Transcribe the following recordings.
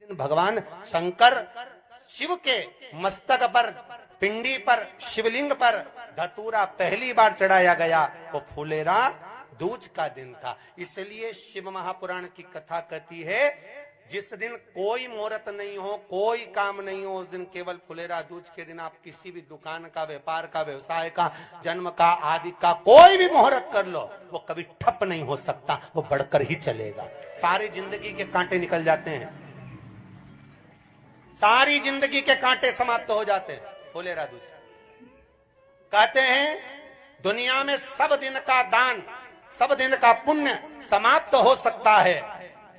भगवान शंकर शिव के मस्तक पर, पिंडी पर, शिवलिंग पर धतूरा पहली बार चढ़ाया गया, वो फुलेरा दूज का दिन था। इसलिए शिव महापुराण की कथा कहती है जिस दिन कोई मुहूर्त नहीं हो, कोई काम नहीं हो, उस दिन केवल फुलेरा दूज के दिन आप किसी भी दुकान का, व्यापार का, व्यवसाय का, जन्म का, आदि का कोई भी मुहूर्त कर लो, वो कभी ठप नहीं हो सकता, वो बढ़कर ही चलेगा। सारी जिंदगी के कांटे निकल जाते हैं, सारी जिंदगी के कांटे समाप्त हो जाते हैं फुलेरा दूज। कहते हैं दुनिया में सब दिन का दान, सब दिन का पुण्य समाप्त हो सकता है,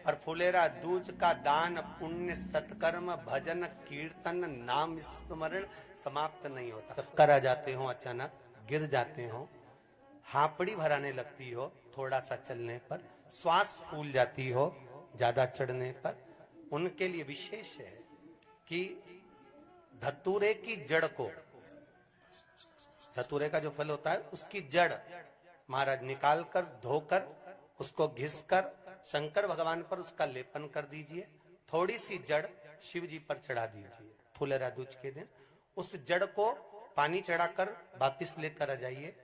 और फुलेरा दूज का दान, पुण्य, सत्कर्म, भजन, कीर्तन, नाम स्मरण समाप्त नहीं होता। चक्कर आ जाते हो, अचानक गिर जाते हो, हापड़ी भराने लगती हो थोड़ा सा चलने पर, श्वास फूल जाती हो ज्यादा चढ़ने पर, उनके लिए विशेष है कि धतूरे की जड़ को, धतूरे का जो फल होता है उसकी जड़ महाराज निकाल कर, धोकर, उसको घिसकर शंकर भगवान पर उसका लेपन कर दीजिए। थोड़ी सी जड़ शिव जी पर चढ़ा दीजिए फुलेरा दूज के दिन। उस जड़ को पानी चढ़ाकर वापिस लेकर आ जाइए।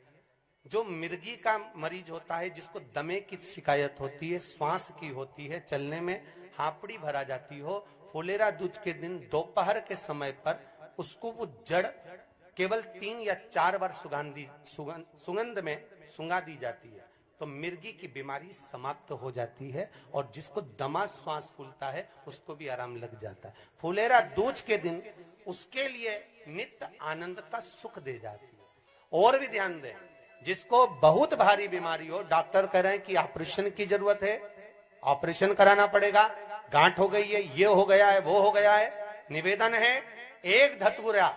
जो मिर्गी का मरीज होता है, जिसको दमे की शिकायत होती है, श्वास की होती है, चलने में हापड़ी भरा जाती हो, फुलेरा दूज के दिन दोपहर के समय पर उसको वो जड़ केवल 3 या 4 बार सुगंध में सुंगा दी जाती है, तो मिर्गी की बीमारी समाप्त हो जाती है, और जिसको दमा श्वास फूलता है उसको भी आराम लग जाता है। फुलेरा दूज के दिन उसके लिए नित्य आनंद का सुख दे जाती है। और भी ध्यान दें, जिसको बहुत भारी बीमारी हो, डॉक्टर कह रहे हैं कि ऑपरेशन की जरूरत है, ऑपरेशन कराना पड़ेगा, गांठ हो गई है, ये हो गया है, वो हो गया है, निवेदन है एक धतूरा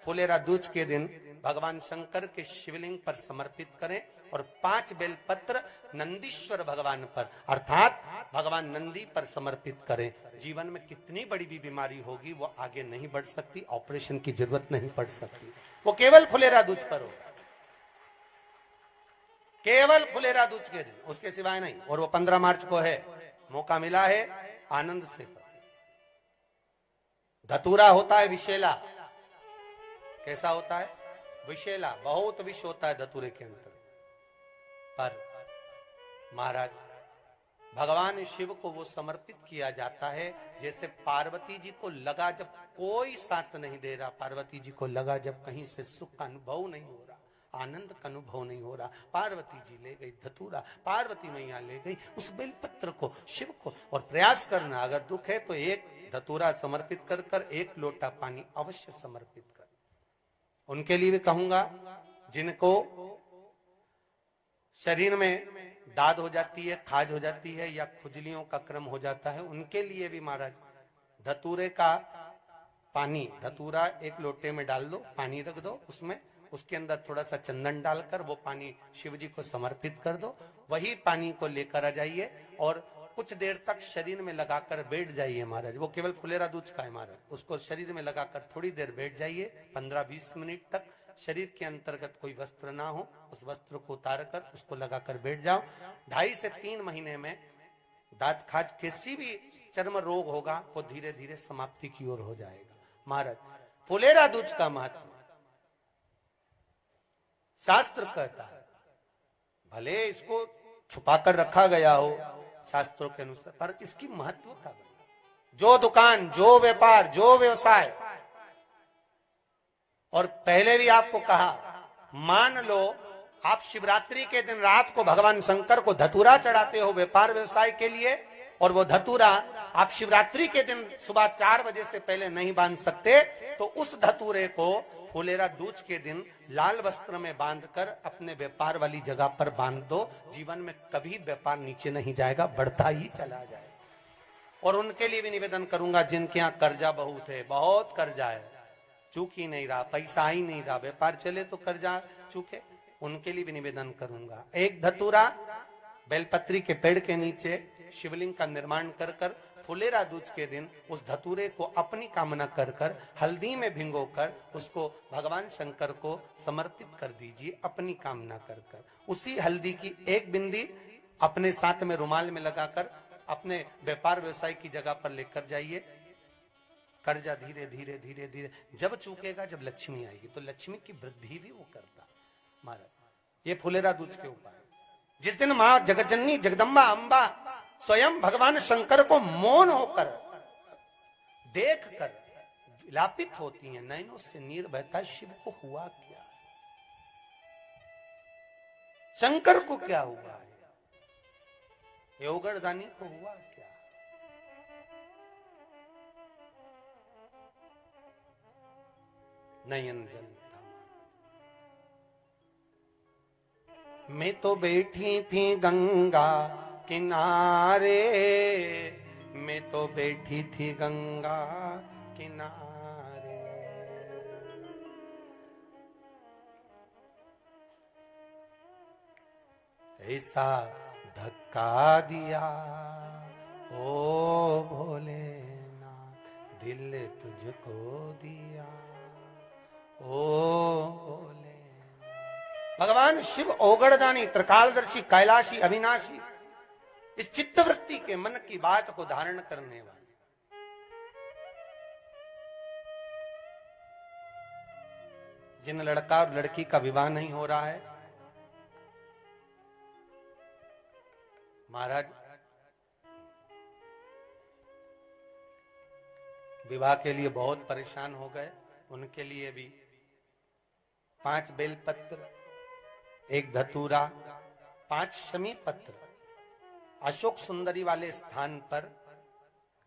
फुलेरा दूज के दिन भगवान शंकर के शिवलिंग पर समर्पित करें, और 5 बेलपत्र नंदीश्वर भगवान पर अर्थात भगवान नंदी पर समर्पित करें। जीवन में कितनी बड़ी भी बीमारी होगी वो आगे नहीं बढ़ सकती, ऑपरेशन की जरूरत नहीं पड़ सकती, वो केवल फुलेरा दूज पर होगा, केवल फुलेरा दूज के दिन, उसके सिवाय नहीं। और वो 15 मार्च को है, मौका मिला है, आनंद से। धतूरा होता है विषैला। कैसा होता है? विषैला, बहुत विष होता है धतूरे के अंदर। पर महाराज भगवान शिव को वो समर्पित किया जाता है जैसे पार्वती जी को लगा, जब कोई साथ नहीं दे रहा, पार्वती जी को लगा जब कहीं से सुख का अनुभव नहीं हो रहा, आनंद का अनुभव नहीं हो रहा, पार्वती जी ले गई धतूरा, पार्वती मैया ले गई उस बेलपत्र को शिव को। और प्रयास करना, अगर दुख है तो एक धतूरा समर्पित कर कर 1 लोटा पानी अवश्य समर्पित कर। उनके लिए भी कहूंगा जिनको शरीर में दाद हो जाती है, खाज हो जाती है, या खुजलियों का क्रम हो जाता है, उनके लिए भी महाराज धतूरे का पानी, धतूरा 1 लोटे में डाल दो, पानी रख दो उसमें, उसके अंदर थोड़ा सा चंदन डालकर वो पानी शिव जी को समर्पित कर दो। वही पानी को लेकर आ जाइए और कुछ देर तक शरीर में लगाकर बैठ जाइए महाराज। वो केवल फुलेरा दूज का है महाराज, उसको शरीर में लगाकर थोड़ी देर बैठ जाइए, 15-20 मिनट तक। शरीर के अंतर्गत कोई वस्त्र ना हो, उस वस्त्र को उतार कर उसको लगाकर बैठ जाओ। 2.5 से 3 महीने में दांत खाज, किसी भी चर्म रोग होगा वो धीरे धीरे समाप्ति की ओर हो जाएगा। महाराज फुलेरा दूज का महत्व शास्त्र कहता है, भले इसको छुपाकर रखा गया हो शास्त्रों के अनुसार, पर इसकी महत्वता, जो दुकान, जो व्यापार, जो व्यवसाय, और पहले भी आपको कहा, मान लो आप शिवरात्रि के दिन रात को भगवान शंकर को धतूरा चढ़ाते हो व्यापार व्यवसाय के लिए, और वो धतूरा आप शिवरात्रि के दिन सुबह 4 बजे से पहले नहीं बांध सकते, तो उस धतूरे को फुलेरा दूज के दिन लाल वस्त्र में बांधकर अपने व्यापार वाली जगह पर बांध दो। जीवन में कभी व्यापार नीचे नहीं जाएगा, बढ़ता ही चला जाएगा। और उनके लिए भी निवेदन करूंगा जिनके यहाँ कर्जा बहुत है, बहुत कर्जा है, चूक ही नहीं रहा, पैसा ही नहीं रहा, व्यापार चले तो कर्जा चूके, उनके लिए भी निवेदन करूंगा। 1 धतूरा बेलपत्री के पेड़ के नीचे शिवलिंग का निर्माण कर कर फुलेरा दूज के दिन उस धतूरे को अपनी कामना कर कर हल्दी में भिंगोकर उसको भगवान शंकर को समर्पित कर दीजिए अपनी कामना कर कर। उसी हल्दी की 1 बिंदी अपने साथ में रुमाल में लगाकर अपने व्यापार व्यवसाय की जगह पर लेकर जाइए। कर्जा धीरे धीरे धीरे धीरे जब चूकेगा, जब लक्ष्मी आएगी, तो लक्ष्मी की वृद्धि भी वो करता महाराज। ये फुलेरा दूज के उपाय। जिस दिन मां जगतजननी जगदम्बा अंबा स्वयं भगवान शंकर को मौन होकर देख कर विलापित होती हैं, नैनों से नीर बहता, शिव को हुआ क्या, शंकर को क्या हुआ है, योगरदानी को हुआ क्या। नयन जलता, मैं तो बैठी थी गंगा किनारे, मैं तो बैठी थी गंगा किनारे, ऐसा धक्का दिया ओ भोलेनाथ, दिल तुझको दिया ओ भोले। भगवान शिव ओगड़दानी, त्रिकालदर्शी, कैलाशी, अविनाशी, इस चित्तवृत्ति के मन की बात को धारण करने वाले, जिन लड़का और लड़की का विवाह नहीं हो रहा है, महाराज विवाह के लिए बहुत परेशान हो गए, उनके लिए भी 5 बेलपत्र, 1 धतूरा, 5 शमी पत्र अशोक सुंदरी वाले स्थान पर,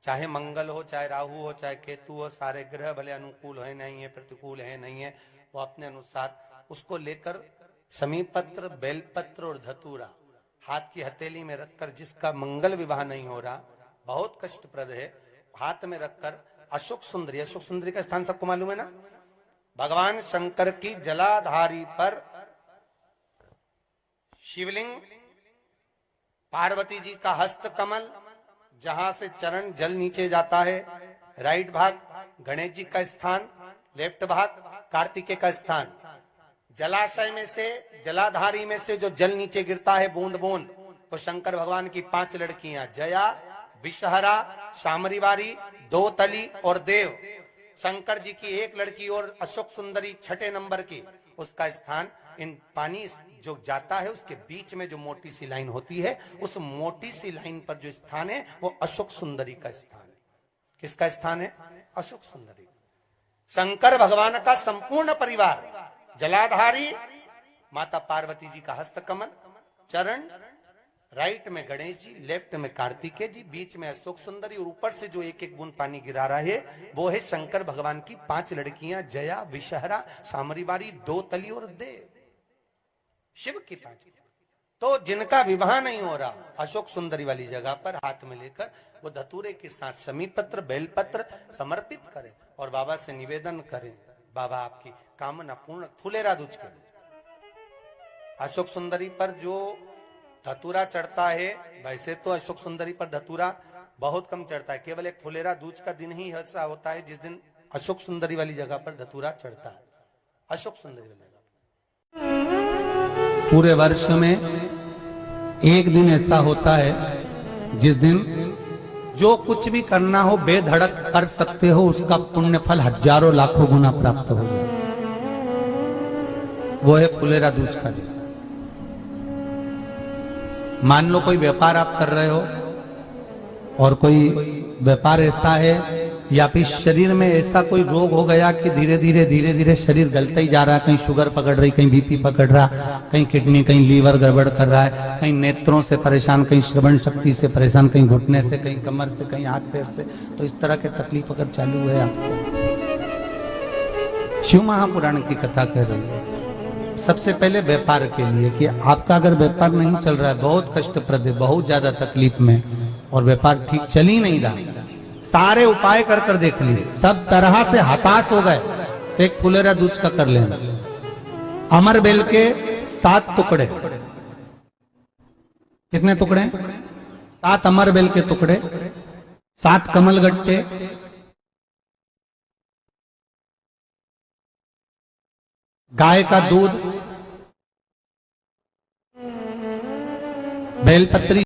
चाहे मंगल हो, चाहे राहु हो, चाहे केतु हो, सारे ग्रह भले अनुकूल है नहीं है, प्रतिकूल है नहीं है, वो अपने अनुसार उसको लेकर शमी पत्र, बेलपत्र और धतूरा हाथ की हथेली में रखकर, जिसका मंगल विवाह नहीं हो रहा, बहुत कष्टप्रद है, हाथ में रखकर अशोक सुंदरी, अशोक सुंदरी का स्थान सबको मालूम है ना, भगवान शंकर की जलाधारी पर शिवलिंग, पार्वती जी का हस्त कमल, जहां से चरण जल नीचे जाता है, राइट भाग गणेश जी का स्थान, लेफ्ट भाग कार्तिकेय का स्थान, जलाशय में से, जलाधारी में से जो जल नीचे गिरता है बूंद बूंद, तो शंकर भगवान की 5 लड़कियां, जया, विषहरा, शामरीवारी, दोतली और देव, शंकर जी की 1 लड़की और अशोक सुंदरी 6ठे नंबर की, उसका स्थान, इन पानी जो जाता है उसके बीच में जो मोटी सी लाइन होती है, उस मोटी सी लाइन पर जो स्थान है वो अशोक सुंदरी का स्थान है। किसका स्थान है? अशोक सुंदरी। शंकर भगवान का संपूर्ण परिवार, जलाधारी माता पार्वती जी का हस्तकमल, चरण, राइट में गणेश जी, लेफ्ट में कार्तिकेय जी, बीच में अशोक सुंदरी, और ऊपर से जो 1-1 बूंद पानी गिरा रहा है वो है शंकर भगवान की 5 लड़कियां, जया, विषहरा, सामरीवारी, दोतली और देव, शिव की 5। तो जिनका विवाह नहीं हो रहा, अशोक सुंदरी वाली जगह पर हाथ में लेकर वो धतूरे के साथ शमी पत्र, बेलपत्र समर्पित करें और बाबा से निवेदन करें, बाबा आपकी कामना पूर्ण, फुलेरा दूज करें। अशोक सुंदरी पर जो धतूरा चढ़ता है, वैसे तो अशोक सुंदरी पर धतूरा बहुत कम चढ़ता है, केवल एक फुलेरा दूज का दिन ही ऐसा होता है जिस दिन अशोक सुंदरी वाली जगह पर धतूरा चढ़ता है। अशोक सुंदरी वाली जगह पूरे वर्ष में एक दिन ऐसा होता है जिस दिन जो कुछ भी करना हो बेधड़क कर सकते हो, उसका पुण्य फल हजारों लाखों गुना प्राप्त हो जाए, वो है फुलेरा दूज का दिन। मान लो कोई व्यापार आप कर रहे हो और कोई व्यापार ऐसा है या फिर शरीर में ऐसा कोई रोग हो गया कि धीरे धीरे शरीर गलता ही जा रहा है, कहीं शुगर पकड़ रही, कहीं बीपी पकड़ रहा, कहीं किडनी, कहीं लीवर गड़बड़ कर रहा है, कहीं नेत्रों से परेशान, कहीं श्रवण शक्ति से परेशान, कहीं घुटने से, कहीं कमर से, कहीं हाथ पैर से, तो इस तरह के तकलीफ अगर चालू है आपको, शिव महापुराण की कथा कह रही है। सबसे पहले व्यापार के लिए कि आपका अगर व्यापार नहीं चल रहा है, बहुत कष्टप्रद है, बहुत ज्यादा तकलीफ में, और व्यापार ठीक चल ही नहीं रहा, सारे उपाय कर देख लिए, सब तरह से हताश हो गए, तो एक फुलेरा दूज का कर लेना। अमर बेल के 7 टुकड़े, कितने टुकड़े? 7 अमर बेल के टुकड़े, 7 कमलगट्टे, गाय का दूध, बेलपत्री